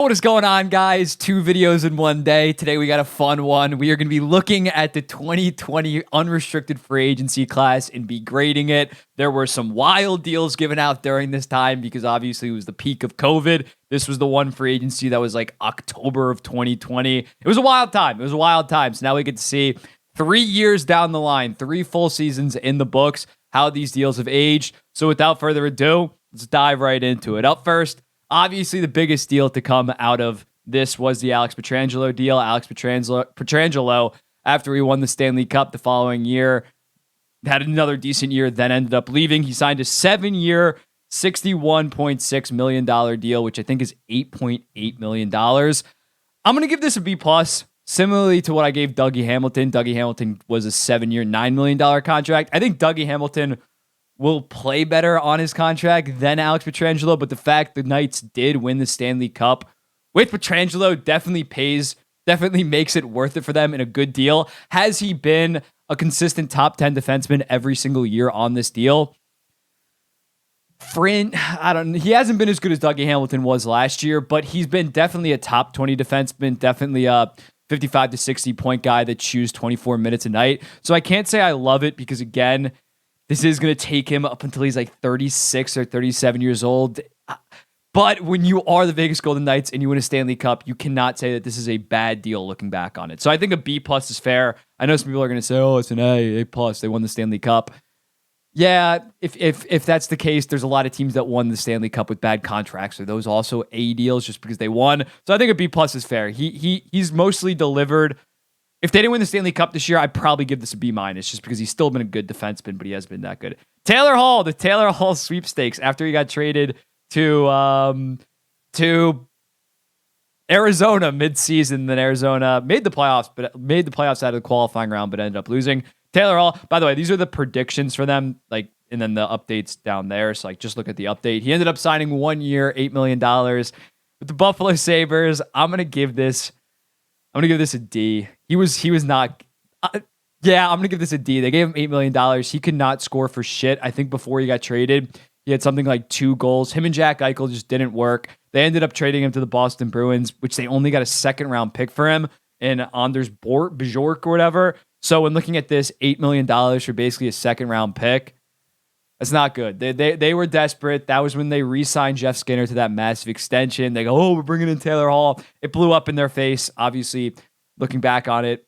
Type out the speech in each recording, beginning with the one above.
What is going on, guys? 2 videos in one day. Today we got a fun one. We are going to be looking at the 2020 unrestricted free agency class and be grading it. There were some wild deals given out during this time because obviously it was the peak of COVID. This was the one free agency that was like October of 2020. It was a wild time. So now we get to see 3 years down the line, 3 full seasons in the books, how these deals have aged. So without further ado, let's dive right into it. Up first, obviously, the biggest deal to come out of this was the Alex Pietrangelo deal. Alex Pietrangelo, after he won the Stanley Cup the following year, had another decent year, then ended up leaving. He signed a 7-year, $61.6 million deal, which I think is $8.8 million. I'm going to give this a B+, similarly to what I gave Dougie Hamilton. Dougie Hamilton was a 7-year, $9 million contract. I think Dougie Hamilton will play better on his contract than Alex Pietrangelo, but the fact the Knights did win the Stanley Cup with Pietrangelo definitely makes it worth it for them in a good deal. Has he been a consistent top 10 defenseman every single year on this deal? He hasn't been as good as Dougie Hamilton was last year, but he's been definitely a top 20 defenseman, definitely a 55 to 60 point guy that chews 24 minutes a night. So I can't say I love it because, again, this is going to take him up until he's like 36 or 37 years old. But when you are the Vegas Golden Knights and you win a Stanley Cup, you cannot say that this is a bad deal looking back on it. So I think a B+ is fair. I know some people are going to say, oh, it's an A+. They won the Stanley Cup. Yeah, if that's the case, there's a lot of teams that won the Stanley Cup with bad contracts. Are those also A deals just because they won? So I think a B+ is fair. He's mostly delivered. If they didn't win the Stanley Cup this year, I'd probably give this a B- just because he's still been a good defenseman, but he has been that good. Taylor Hall, the Taylor Hall sweepstakes after he got traded to Arizona midseason. Then Arizona made the playoffs out of the qualifying round, but ended up losing. Taylor Hall, by the way, these are the predictions for them, and then the updates down there. So just look at the update. He ended up signing 1 year, $8 million with the Buffalo Sabres. I'm gonna give this a D. He was not. I'm gonna give this a D. They gave him $8 million. He could not score for shit. I think before he got traded, he had something like 2 goals. Him and Jack Eichel just didn't work. They ended up trading him to the Boston Bruins, which they only got a 2nd round pick for him in Anders Bjork or whatever. So when looking at this, $8 million for basically a 2nd round pick, that's not good. They were desperate. That was when they re-signed Jeff Skinner to that massive extension. They go, oh, we're bringing in Taylor Hall. It blew up in their face. Obviously, looking back on it,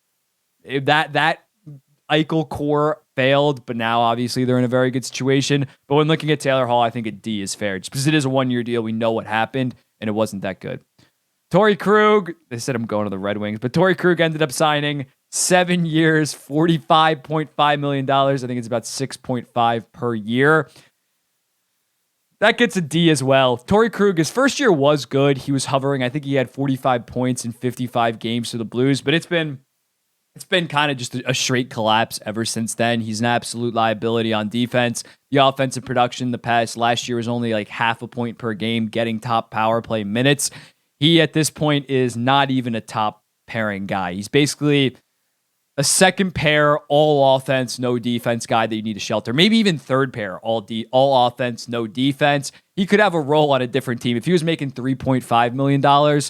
that Eichel core failed, but now obviously they're in a very good situation. But when looking at Taylor Hall, I think a D is fair. Just because it is a 1-year deal, we know what happened, and it wasn't that good. Torrey Krug, they said I'm going to the Red Wings, but Torrey Krug ended up signing 7 years, $45.5 million. I think it's about 6.5 per year. That gets a D as well. Torrey Krug, his first year was good. He was hovering. I think he had 45 points in 55 games for the Blues, but it's been kind of just a straight collapse ever since then. He's an absolute liability on defense. The offensive production last year was only like half a point per game, getting top power play minutes. He, at this point, is not even a top pairing guy. He's basically a 2nd pair, all offense, no defense guy that you need to shelter. Maybe even 3rd pair, all offense, no defense. He could have a role on a different team. If he was making $3.5 million,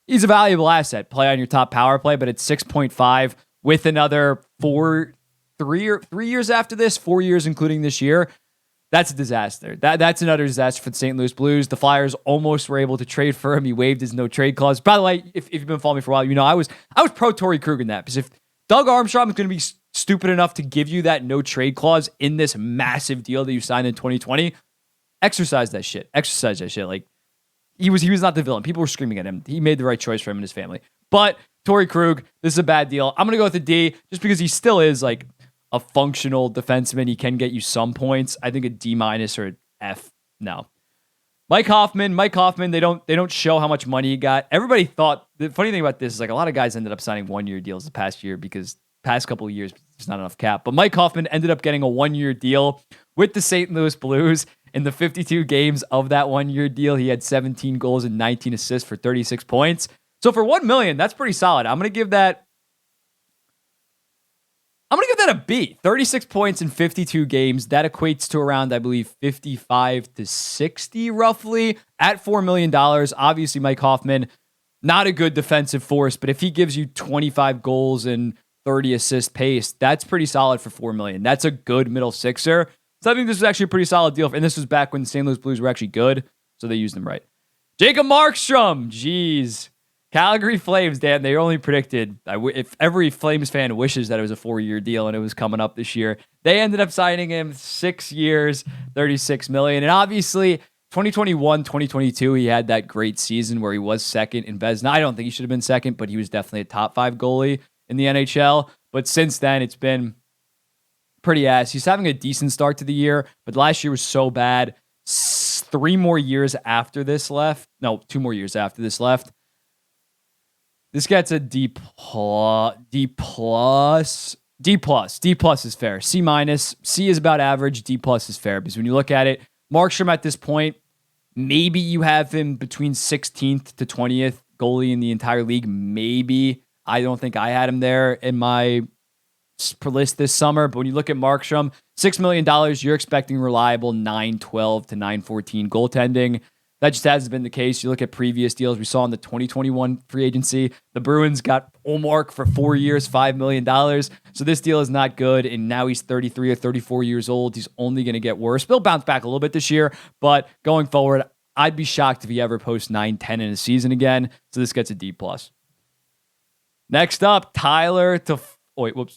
he's a valuable asset. Play on your top power play, but it's 6.5 with another 3 years after this, 4 years including this year. That's a disaster. That's another disaster for the St. Louis Blues. The Flyers almost were able to trade for him. He waived his no trade clause. By the way, if you've been following me for a while, you know I was pro Torrey Krug in that, because if Doug Armstrong is going to be stupid enough to give you that no trade clause in this massive deal that you signed in 2020, exercise that shit. Like, he was not the villain. People were screaming at him. He made the right choice for him and his family. But Torrey Krug, this is a bad deal. I'm going to go with a D just because he still is like a functional defenseman. He can get you some points. I think a D- or an F. No. Mike Hoffman, they don't show how much money he got. Everybody thought, the funny thing about this is like a lot of guys ended up signing 1-year deals the past year because past couple of years there's not enough cap. But Mike Hoffman ended up getting a 1-year deal with the St. Louis Blues. In the 52 games of that 1-year deal, he had 17 goals and 19 assists for 36 points. So for $1 million, that's pretty solid. I'm gonna give that a B. 36 points in 52 games. That equates to around, I believe, 55 to 60 roughly at $4 million. Obviously, Mike Hoffman not a good defensive force, but if he gives you 25 goals and 30 assist pace, that's pretty solid for $4 million. That's a good middle sixer. So I think this was actually a pretty solid deal. And this was back when the St. Louis Blues were actually good. So they used him right. Jacob Markstrom. Jeez. Calgary Flames, Dan, they only predicted, if every Flames fan wishes that it was a 4-year deal and it was coming up this year, they ended up signing him 6 years, $36 million. And obviously, 2021, 2022, he had that great season where he was second in Vezina. I don't think he should have been second, but he was definitely a top 5 goalie in the NHL. But since then, it's been pretty ass. He's having a decent start to the year, but last year was so bad. 3 more years after this left. No, 2 more years after this left. This gets a D plus. D plus is fair. C minus. C is about average. D plus is fair because when you look at it, Markstrom at this point, maybe you have him between 16th to 20th goalie in the entire league. Maybe. I don't think I had him there in my list this summer. But when you look at Markstrom, $6 million, you're expecting reliable 9-12 to 9-14 goaltending. That just hasn't been the case. You look at previous deals we saw in the 2021 free agency. The Bruins got Ullmark for 4 years, $5 million. So this deal is not good. And now he's 33 or 34 years old. He's only going to get worse. He'll bounce back a little bit this year. But going forward, I'd be shocked if he ever posts 9-10 in a season again. So this gets a D+. Next up, Tyler Toffoli.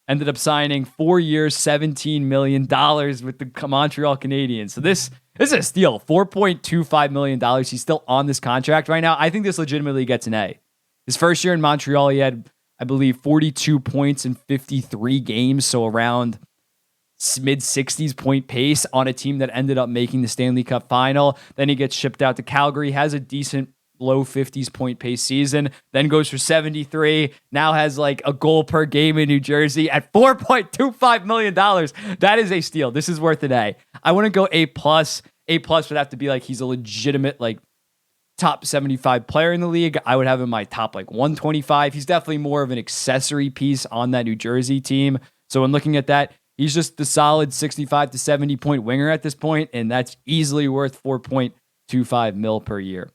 Ended up signing 4 years, $17 million with the Montreal Canadiens. So this is a steal. $4.25 million. He's still on this contract right now. I think this legitimately gets an A. His first year in Montreal, he had, I believe, 42 points in 53 games. So around mid-60s point pace on a team that ended up making the Stanley Cup final. Then he gets shipped out to Calgary, has a decent low 50s point pace season, then goes for 73, now has like a goal per game in New Jersey at $4.25 million. That is a steal. This is worth an A. I wouldn't go A+. A+ would have to be like he's a legitimate like top 75 player in the league. I would have him in my top like 125. He's definitely more of an accessory piece on that New Jersey team. So when looking at that, he's just the solid 65 to 70 point winger at this point, and that's easily worth $4.25 mil per year.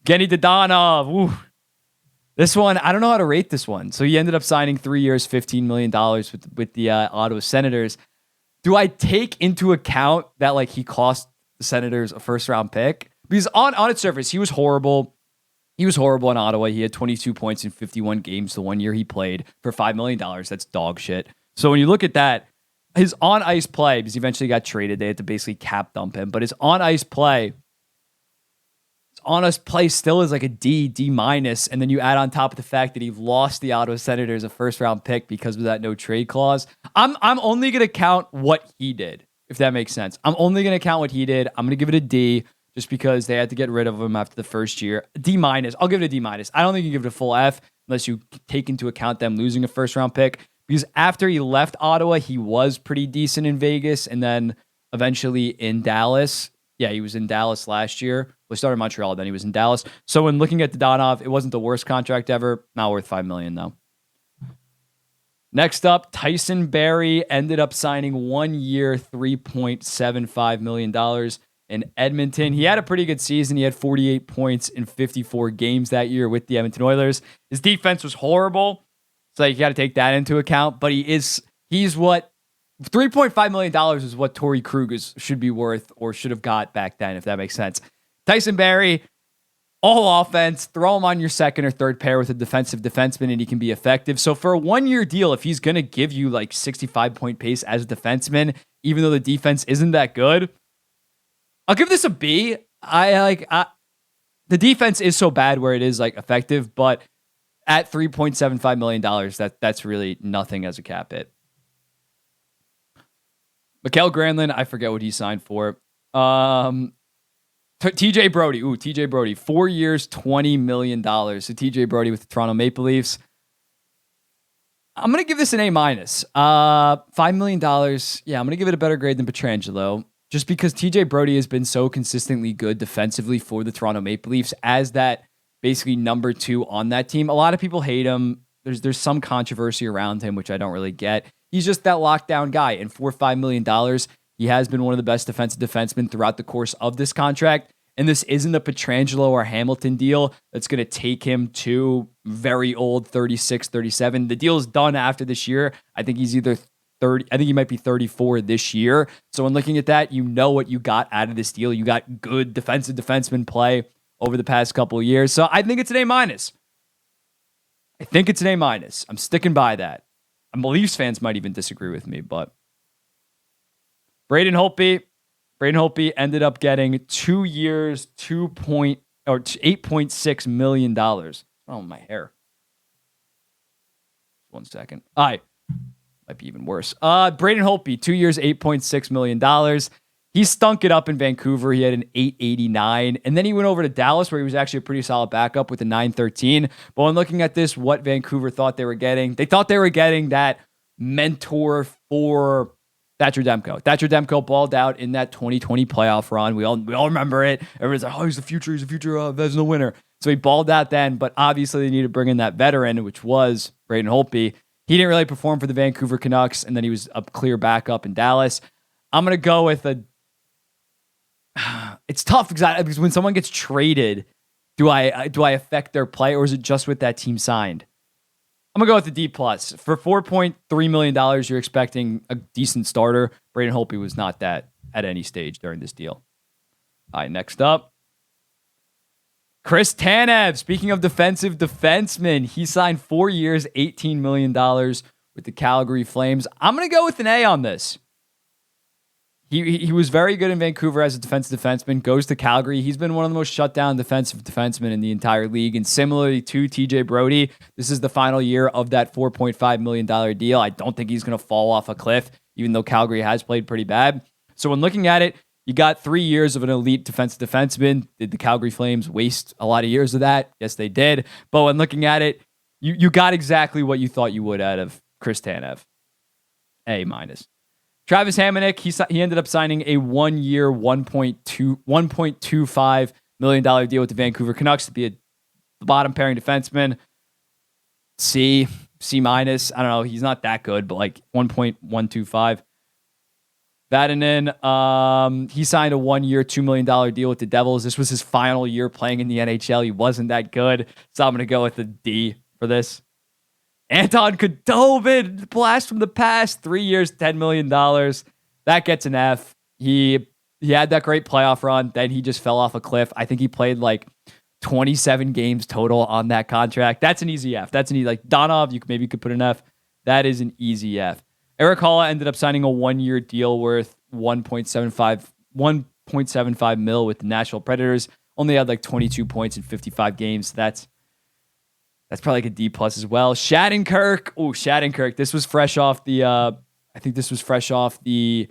Genny Dadonov. Ooh. This one, I don't know how to rate this one. So he ended up signing 3 years, $15 million with the Ottawa Senators. Do I take into account that like he cost the Senators a first round pick? Because on its surface, he was horrible. He was horrible in Ottawa. He had 22 points in 51 games the 1 year he played for $5 million. That's dog shit. So when you look at that, his on-ice play, because he eventually got traded, they had to basically cap dump him, but his on-ice play still is like a D minus, and then you add on top of the fact that he lost the Ottawa Senators a first round pick because of that no trade clause. I'm only gonna count what he did, if that makes sense. I'm only gonna count what he did. I'm gonna give it a D just because they had to get rid of him after the first year. D minus. I'll give it a D minus. I don't think you give it a full F unless you take into account them losing a first round pick, because after he left Ottawa, he was pretty decent in Vegas and then eventually in Dallas. Yeah, he was in Dallas last year. Well, he started in Montreal, then he was in Dallas. So when looking at Dadonov, it wasn't the worst contract ever. Not worth $5 million, though. Next up, Tyson Barrie ended up signing 1 year, $3.75 million in Edmonton. He had a pretty good season. He had 48 points in 54 games that year with the Edmonton Oilers. His defense was horrible, so you got to take that into account. But he's what $3.5 million is what Torrey Krug should be worth or should have got back then, if that makes sense. Tyson Barrie, all offense, throw him on your second or third pair with a defensive defenseman and he can be effective. So for a 1 year deal, if he's going to give you like 65 point pace as a defenseman, even though the defense isn't that good, I'll give this a B. The defense is so bad where it is like effective, but at $3.75 million, that's really nothing as a cap hit. Mikael Granlund, I forget what he signed for. TJ Brody. TJ Brody. 4 years, $20 million. So TJ Brody with the Toronto Maple Leafs. I'm going to give this an A-. $5 million. Yeah, I'm going to give it a better grade than Pietrangelo. Just because TJ Brody has been so consistently good defensively for the Toronto Maple Leafs as that basically number 2 on that team. A lot of people hate him. There's some controversy around him, which I don't really get. He's just that lockdown guy. And for $5 million, he has been one of the best defensive defensemen throughout the course of this contract. And this isn't a Petrangelo or Hamilton deal that's going to take him to very old 36, 37. The deal is done after this year. I think he's either 30. I think he might be 34 this year. So when looking at that, you know what you got out of this deal. You got good defensive defenseman play over the past couple of years. So I think it's an A-. I think it's an A-. I'm sticking by that. Leafs fans might even disagree with me, but Braden Holtby ended up getting 2 years, $8.6 million. Oh, my hair. 1 second. All right. Might be even worse. Braden Holtby, 2 years, $8.6 million. He stunk it up in Vancouver. He had an 889. And then he went over to Dallas, where he was actually a pretty solid backup with a 913. But when looking at this, what Vancouver thought they were getting, they thought they were getting that mentor for Thatcher Demko. Thatcher Demko balled out in that 2020 playoff run. We all remember it. Everyone's like, oh, he's the future Vezina winner. So he balled out then, but obviously they needed to bring in that veteran, which was Braden Holtby. He didn't really perform for the Vancouver Canucks, and then he was a clear backup in Dallas. I'm going to go with it's tough because when someone gets traded, do I affect their play, or is it just with that team signed? I'm going to go with the D+. For $4.3 million, you're expecting a decent starter. Braden Holtby was not that at any stage during this deal. All right, next up. Chris Tanev. Speaking of defensive defensemen, he signed 4 years, $18 million with the Calgary Flames. I'm going to go with an A on this. He was very good in Vancouver as a defensive defenseman, goes to Calgary. He's been one of the most shut down defensive defensemen in the entire league. And similarly to TJ Brody, this is the final year of that $4.5 million deal. I don't think he's going to fall off a cliff, even though Calgary has played pretty bad. So when looking at it, you got 3 years of an elite defensive defenseman. Did the Calgary Flames waste a lot of years of that? Yes, they did. But when looking at it, you got exactly what you thought you would out of Chris Tanev. A-. Travis Hamonic, he ended up signing a 1 year, $1.25 million deal with the Vancouver Canucks to be a bottom pairing defenseman. C-. I don't know. He's not that good, but like 1.125. Vatanen, he signed a 1 year, $2 million deal with the Devils. This was his final year playing in the NHL. He wasn't that good. So I'm going to go with a D for this. Anton Khudobin, blast from the past, 3 years, $10 million. That gets an F. He had that great playoff run. Then he just fell off a cliff. I think he played like 27 games total on that contract. That's an easy F. That's an easy, like Donov, you maybe could put an F. That is an easy F. Eric Halla ended up signing a 1 year deal worth $1.75 mil with the Nashville Predators. Only had like 22 points in 55 games. That's probably like a D+ as well. Shattenkirk. This was fresh off the I think this was fresh off the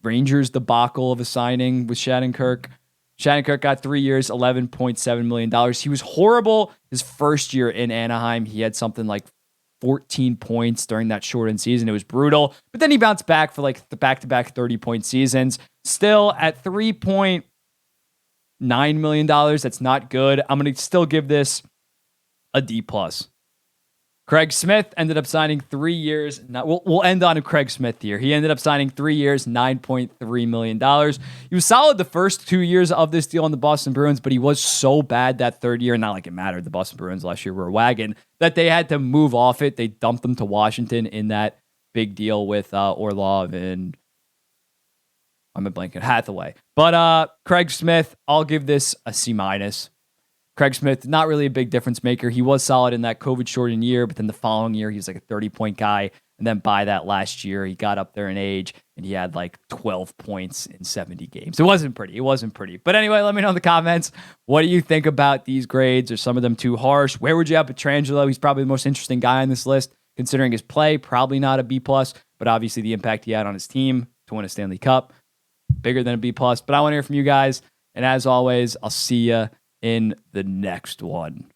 Rangers debacle of a signing with Shattenkirk. Shattenkirk got 3 years, $11.7 million. He was horrible his first year in Anaheim. He had something like 14 points during that shortened season. It was brutal. But then he bounced back for like the back-to-back 30-point seasons. Still at $3.9 million. That's not good. I'm going to still give this a D+. Craig Smith ended up signing 3 years. We'll end on Craig Smith here. He ended up signing 3 years, $9.3 million. He was solid the first 2 years of this deal on the Boston Bruins, but he was so bad that third year, not like it mattered. The Boston Bruins last year were a wagon, that they had to move off it. They dumped him to Washington in that big deal with Orlov and I'm blanking, Hathaway. But Craig Smith, I'll give this a C-. Craig Smith, not really a big difference maker. He was solid in that COVID-shortened year, but then the following year, he was like a 30-point guy. And then by that last year, he got up there in age, and he had like 12 points in 70 games. It wasn't pretty. But anyway, let me know in the comments, what do you think about these grades? Are some of them too harsh? Where would you have Pietrangelo? He's probably the most interesting guy on this list, considering his play. Probably not a B+, but obviously the impact he had on his team to win a Stanley Cup, bigger than a B+. But I want to hear from you guys. And as always, I'll see you in the next one.